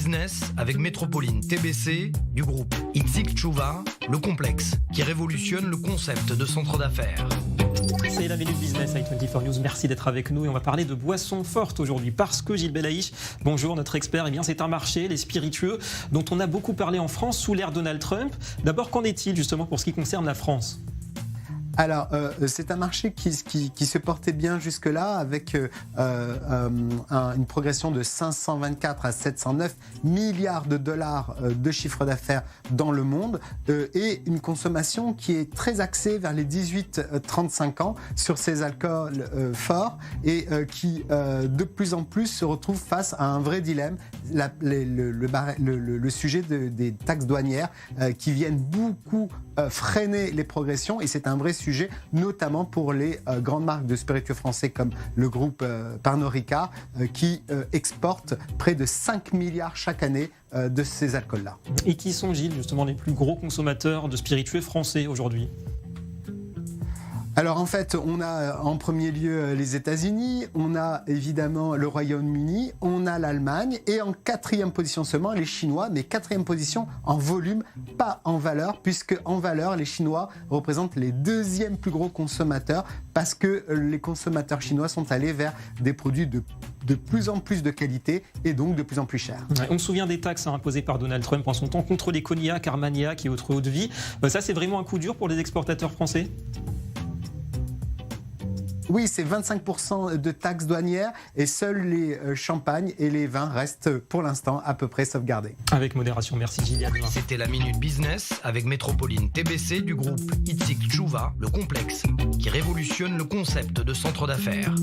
business avec Métropoline TBC du groupe Itzik Tchouva, le complexe qui révolutionne le concept de centre d'affaires. C'est la Minute Business avec 24 News. Merci d'être avec nous et on va parler de boissons fortes aujourd'hui parce que Gilles Belaïch, bonjour notre expert, c'est un marché, les spiritueux, dont on a beaucoup parlé en France sous l'ère Donald Trump. D'abord, qu'en est-il justement pour ce qui concerne la France ? Alors, c'est un marché qui se portait bien jusque-là avec une progression de 524 à 709 milliards de dollars de chiffre d'affaires dans le monde et une consommation qui est très axée vers les 18-35 ans sur ces alcools forts et qui de plus en plus se retrouve face à un vrai dilemme, le sujet des taxes douanières qui viennent beaucoup freiner les progressions et c'est un vrai sujet, notamment pour les grandes marques de spiritueux français comme le groupe Pernod Ricard qui exporte près de 5 milliards chaque année de ces alcools-là. Et qui sont, Gilles, justement les plus gros consommateurs de spiritueux français aujourd'hui ? Alors en fait, on a en premier lieu les États-Unis, on a évidemment le Royaume-Uni, on a l'Allemagne et en quatrième position seulement les Chinois, mais quatrième position en volume, pas en valeur, puisque en valeur, les Chinois représentent les deuxièmes plus gros consommateurs parce que les consommateurs chinois sont allés vers des produits de plus en plus de qualité et donc de plus en plus chers. On se souvient des taxes imposées par Donald Trump en son temps contre les cognacs, Armagnac et autres eaux de vie. Ça, c'est vraiment un coup dur pour les exportateurs français ? Oui, c'est 25% de taxes douanières et seuls les champagnes et les vins restent pour l'instant à peu près sauvegardés. Avec modération, merci Gilles. C'était la Minute Business avec Métropoline TBC du groupe Itzik Tchouva, le complexe qui révolutionne le concept de centre d'affaires.